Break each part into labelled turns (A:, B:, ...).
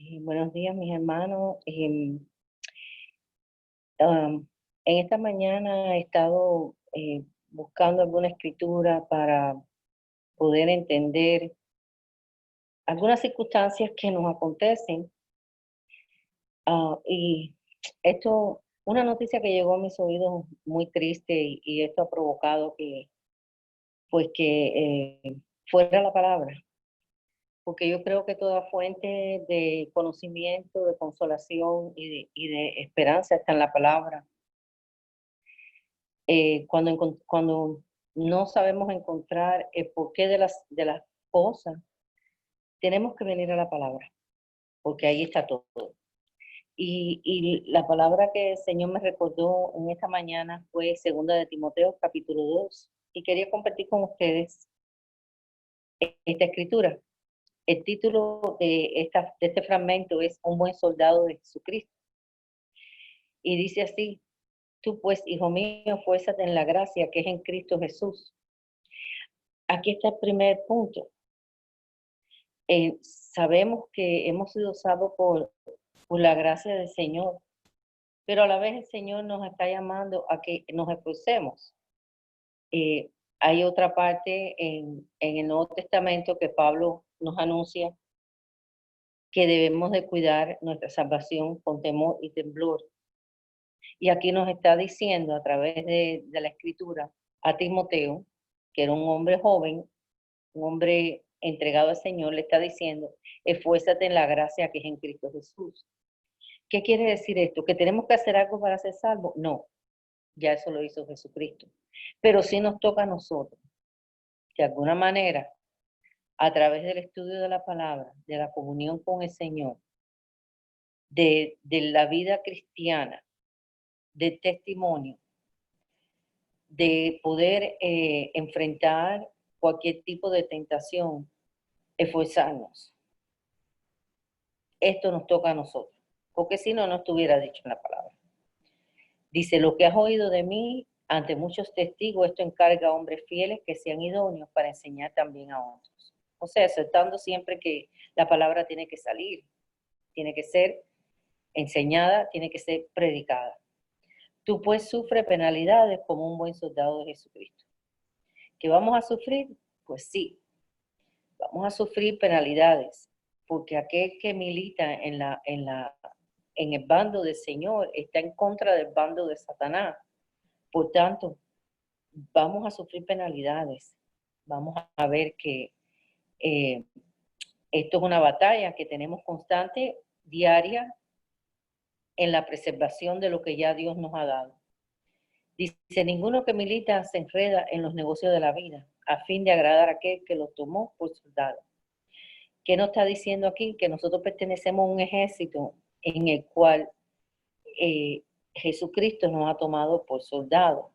A: Buenos días, mis hermanos. Am, en esta mañana he estado buscando alguna escritura para poder entender algunas circunstancias que nos acontecen. Y esto, una noticia que llegó a mis oídos muy triste y esto ha provocado que fuera la palabra, porque yo creo que toda fuente de conocimiento, de consolación y de esperanza está en la palabra. Cuando no sabemos encontrar el porqué de las cosas, tenemos que venir a la palabra, porque ahí está todo. Y la palabra que el Señor me recordó en esta mañana fue segunda de Timoteo, capítulo 2, y quería compartir con ustedes esta escritura. El título de este fragmento es Un buen soldado de Jesucristo, y dice así: tú pues, hijo mío, fuérzate en la gracia que es en Cristo Jesús. Aquí está el primer punto. Sabemos que hemos sido salvos por la gracia del Señor, pero a la vez el Señor nos está llamando a que nos esforcemos. Hay otra parte en el Nuevo Testamento que Pablo nos anuncia que debemos de cuidar nuestra salvación con temor y temblor. Y aquí nos está diciendo a través de la Escritura a Timoteo, que era un hombre joven, un hombre entregado al Señor, le está diciendo: esfuérzate en la gracia que es en Cristo Jesús. ¿Qué quiere decir esto? ¿Que tenemos que hacer algo para ser salvos? No, ya eso lo hizo Jesucristo. Pero sí nos toca a nosotros, de alguna manera, a través del estudio de la palabra, de la comunión con el Señor, de la vida cristiana, de testimonio, de poder enfrentar cualquier tipo de tentación, esforzarnos. Esto nos toca a nosotros, porque si no, no estuviera dicho en la palabra. Dice: lo que has oído de mí ante muchos testigos, esto encarga a hombres fieles que sean idóneos para enseñar también a otros. O sea, aceptando siempre que la palabra tiene que salir, tiene que ser enseñada, tiene que ser predicada. Tú pues sufre penalidades como un buen soldado de Jesucristo. ¿Que vamos a sufrir? Pues sí, vamos a sufrir penalidades, porque aquel que milita en el bando del Señor está en contra del bando de Satanás. Por tanto, vamos a sufrir penalidades. Vamos a ver que eh, esto es una batalla que tenemos constante, diaria, en la preservación de lo que ya Dios nos ha dado. Dice: ninguno que milita se enreda en los negocios de la vida, a fin de agradar a aquel que los tomó por soldado. ¿Qué nos está diciendo aquí? Que nosotros pertenecemos a un ejército en el cual Jesucristo nos ha tomado por soldado.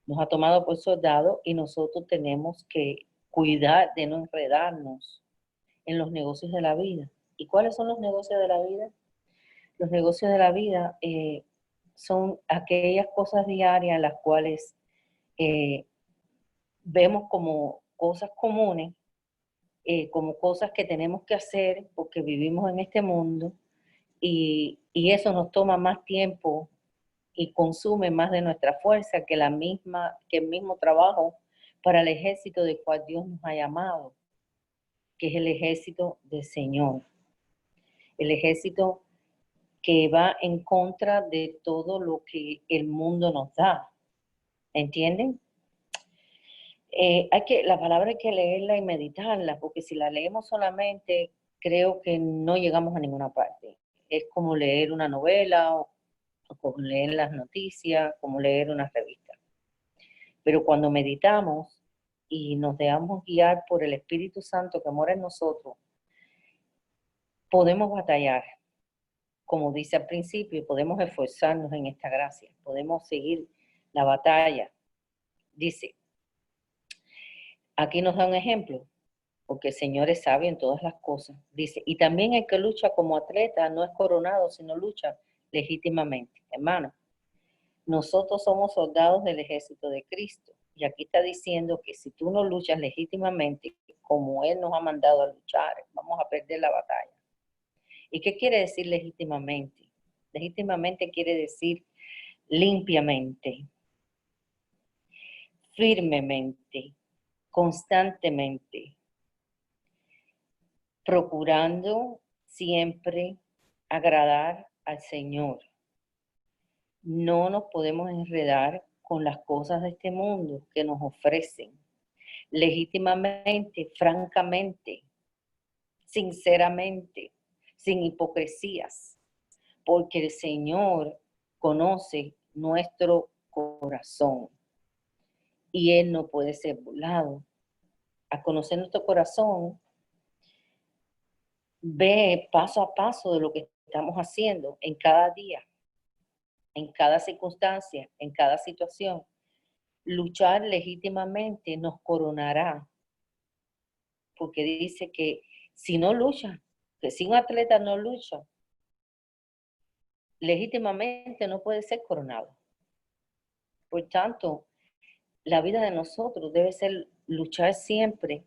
A: Nos ha tomado por soldado y nosotros tenemos que cuidar de no enredarnos en los negocios de la vida. ¿Y cuáles son los negocios de la vida? Los negocios de la vida son aquellas cosas diarias en las cuales eh, vemos como cosas comunes, como cosas que tenemos que hacer porque vivimos en este mundo, y eso nos toma más tiempo y consume más de nuestra fuerza que el mismo trabajo para el ejército del cual Dios nos ha llamado, que es el ejército del Señor, el ejército que va en contra de todo lo que el mundo nos da. ¿Entienden? La palabra hay que leerla y meditarla, porque si la leemos solamente, creo que no llegamos a ninguna parte. Es como leer una novela o como leer las noticias, como leer una revista. Pero cuando meditamos y nos dejamos guiar por el Espíritu Santo que mora en nosotros, podemos batallar, como dice al principio, podemos esforzarnos en esta gracia, podemos seguir la batalla. Dice, aquí nos da un ejemplo, porque el Señor es sabio en todas las cosas. Dice: y también el que lucha como atleta no es coronado, sino lucha legítimamente. Hermano, nosotros somos soldados del ejército de Cristo. Y aquí está diciendo que si tú no luchas legítimamente, como Él nos ha mandado a luchar, vamos a perder la batalla. ¿Y qué quiere decir legítimamente? Legítimamente quiere decir limpiamente, firmemente, constantemente, procurando siempre agradar al Señor. No nos podemos enredar con las cosas de este mundo que nos ofrecen. Legítimamente, francamente, sinceramente, sin hipocresías, porque el Señor conoce nuestro corazón y Él no puede ser burlado. A conocer nuestro corazón, ve paso a paso de lo que estamos haciendo en cada día, en cada circunstancia, en cada situación. Luchar legítimamente nos coronará, porque dice que si no lucha, que si un atleta no lucha, legítimamente no puede ser coronado. Por tanto, la vida de nosotros debe ser luchar siempre,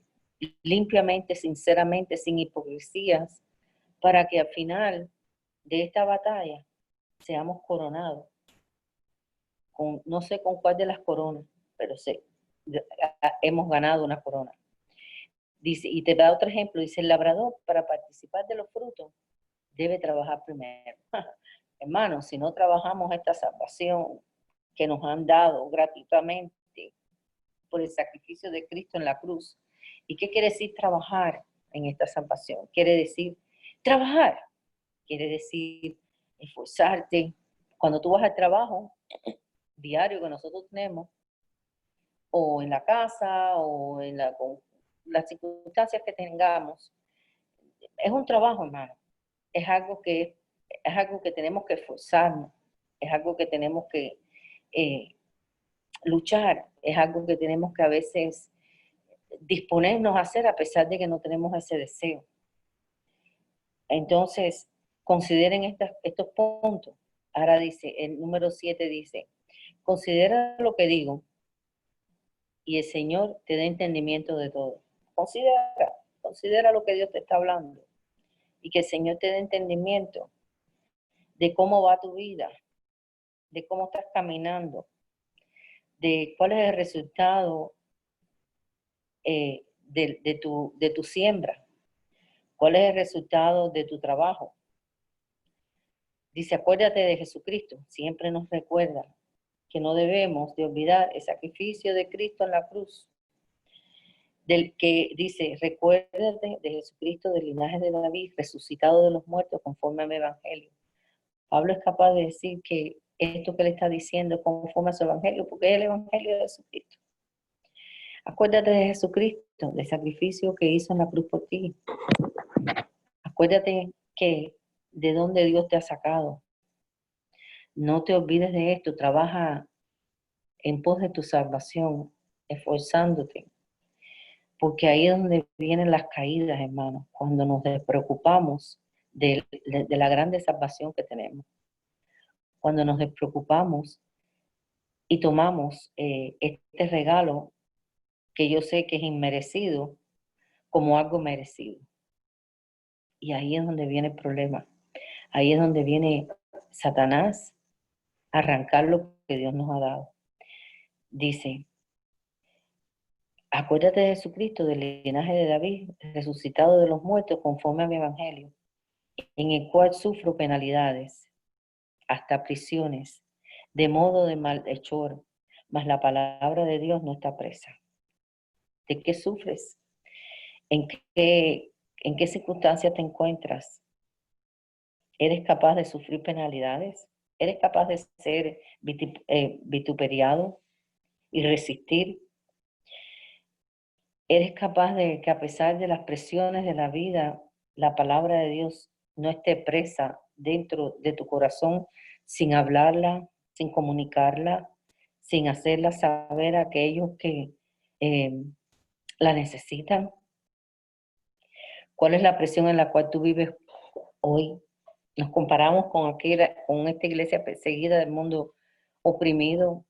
A: limpiamente, sinceramente, sin hipocresías, para que al final de esta batalla seamos coronados. No sé con cuál de las coronas, pero sé, hemos ganado una corona. Dice, y te da otro ejemplo, dice, el labrador para participar de los frutos debe trabajar primero. Hermano, si no trabajamos esta salvación que nos han dado gratuitamente por el sacrificio de Cristo en la cruz. ¿Y qué quiere decir trabajar en esta salvación? Quiere decir trabajar, quiere decir esforzarte. Cuando tú vas al trabajo diario que nosotros tenemos, o en la casa, o en con las circunstancias que tengamos, es un trabajo, hermano. Es algo que tenemos que esforzarnos, es algo que tenemos que luchar, es algo que tenemos que a veces disponernos a hacer a pesar de que no tenemos ese deseo. Entonces, consideren estos puntos. Ahora dice, el número 7 dice, considera lo que digo y el Señor te dé entendimiento de todo. Considera lo que Dios te está hablando y que el Señor te dé entendimiento de cómo va tu vida, de cómo estás caminando, de cuál es el resultado de tu siembra, cuál es el resultado de tu trabajo. Dice, acuérdate de Jesucristo, siempre nos recuerda que no debemos de olvidar el sacrificio de Cristo en la cruz, del que dice, recuérdate de Jesucristo del linaje de David, resucitado de los muertos conforme al Evangelio. Pablo es capaz de decir que esto que le está diciendo es conforme a su Evangelio, porque es el Evangelio de Jesucristo. Acuérdate de Jesucristo, del sacrificio que hizo en la cruz por ti. Acuérdate que de dónde Dios te ha sacado. No te olvides de esto, trabaja en pos de tu salvación, esforzándote, porque ahí es donde vienen las caídas, hermanos, cuando nos despreocupamos de la grande salvación que tenemos, cuando nos despreocupamos y tomamos este regalo que yo sé que es inmerecido como algo merecido. Y ahí es donde viene el problema, ahí es donde viene Satanás a arrancar lo que Dios nos ha dado. Dice, acuérdate de Jesucristo, del linaje de David, resucitado de los muertos conforme a mi evangelio, en el cual sufro penalidades, hasta prisiones, de modo de malhechor, mas la palabra de Dios no está presa. ¿De qué sufres? ¿En en qué circunstancias te encuentras? ¿Eres capaz de sufrir penalidades? ¿Eres capaz de ser vituperiado y resistir? ¿Eres capaz de que a pesar de las presiones de la vida, la palabra de Dios no esté presa dentro de tu corazón sin hablarla, sin comunicarla, sin hacerla saber a aquellos que la necesitan? ¿Cuál es la presión en la cual tú vives hoy? Nos comparamos con esta iglesia perseguida del mundo oprimido,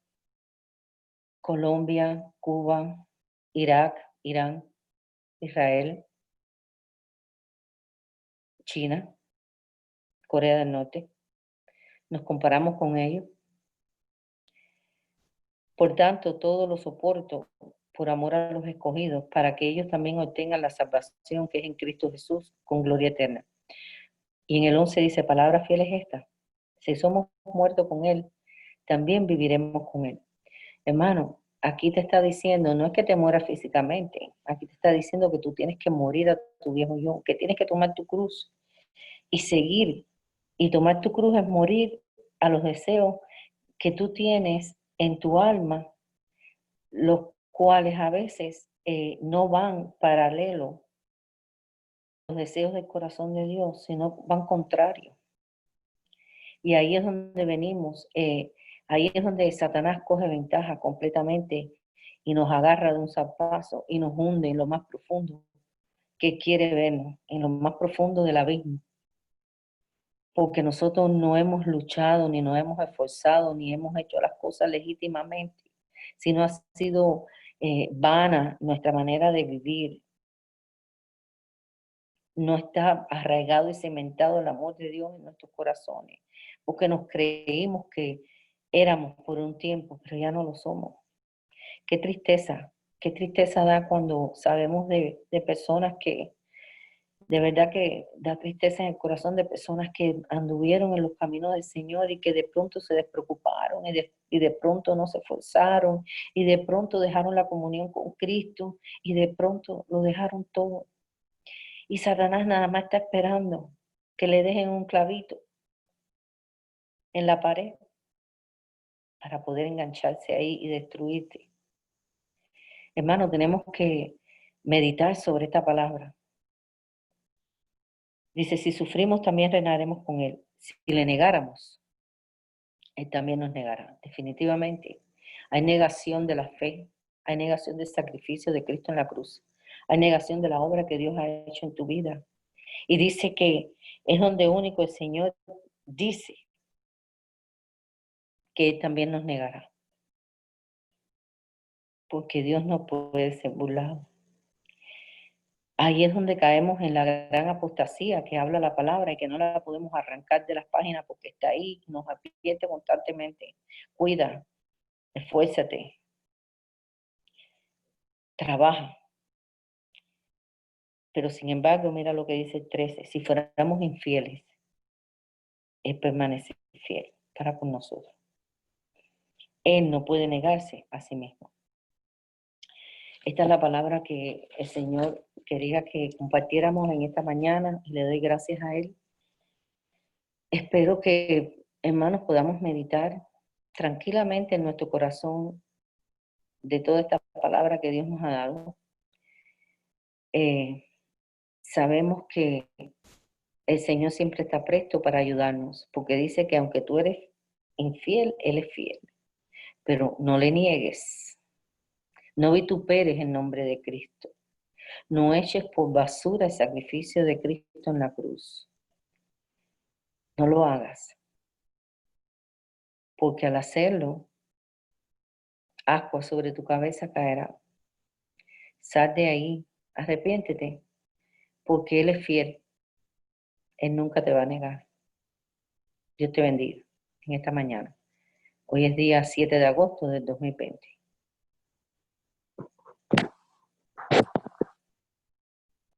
A: Colombia, Cuba, Irak, Irán, Israel, China. Corea del Norte. Nos comparamos con ellos. Por tanto, todo lo soporto por amor a los escogidos, para que ellos también obtengan la salvación que es en Cristo Jesús con gloria eterna. Y en el 11 dice, palabra fiel es esta: si somos muertos con Él, también viviremos con Él. Hermano, aquí te está diciendo, no es que te mueras físicamente, aquí te está diciendo que tú tienes que morir a tu viejo yo, que tienes que tomar tu cruz y seguir. Y tomar tu cruz es morir a los deseos que tú tienes en tu alma, los cuales a veces no van paralelo a los deseos del corazón de Dios, sino van contrarios. Y ahí es donde venimos, ahí es donde Satanás coge ventaja completamente y nos agarra de un zarpazo y nos hunde en lo más profundo que quiere vernos, en lo más profundo del abismo. Porque nosotros no hemos luchado, ni nos hemos esforzado, ni hemos hecho las cosas legítimamente, sino ha sido vana nuestra manera de vivir. No está arraigado y cimentado el amor de Dios en nuestros corazones, porque nos creímos que éramos por un tiempo, pero ya no lo somos. Qué tristeza da cuando sabemos de personas que, de verdad que da tristeza en el corazón de personas que anduvieron en los caminos del Señor y que de pronto se despreocuparon y de pronto no se esforzaron y de pronto dejaron la comunión con Cristo y de pronto lo dejaron todo. Y Satanás nada más está esperando que le dejen un clavito en la pared para poder engancharse ahí y destruirte. Hermano, tenemos que meditar sobre esta palabra. Dice, si sufrimos, también reinaremos con Él. Si le negáramos, Él también nos negará. Definitivamente, hay negación de la fe, hay negación del sacrificio de Cristo en la cruz, hay negación de la obra que Dios ha hecho en tu vida. Y dice que es donde único el Señor dice que Él también nos negará. Porque Dios no puede ser burlado. Ahí es donde caemos en la gran apostasía que habla la palabra y que no la podemos arrancar de las páginas porque está ahí, nos advierte constantemente. Cuida, esfuérzate, trabaja. Pero sin embargo, mira lo que dice el 13, si fuéramos infieles, Él permanece fiel para con nosotros. Él no puede negarse a sí mismo. Esta es la palabra que el Señor quería que compartiéramos en esta mañana y le doy gracias a Él. Espero que, hermanos, podamos meditar tranquilamente en nuestro corazón de toda esta palabra que Dios nos ha dado. Sabemos que el Señor siempre está presto para ayudarnos, porque dice que aunque tú eres infiel, Él es fiel. Pero no le niegues, no vituperes en nombre de Cristo, no eches por basura el sacrificio de Cristo en la cruz. No lo hagas, porque al hacerlo, agua sobre tu cabeza caerá. Sal de ahí, arrepiéntete, porque Él es fiel. Él nunca te va a negar. Dios te bendiga en esta mañana. Hoy es día 7 de agosto del 2020.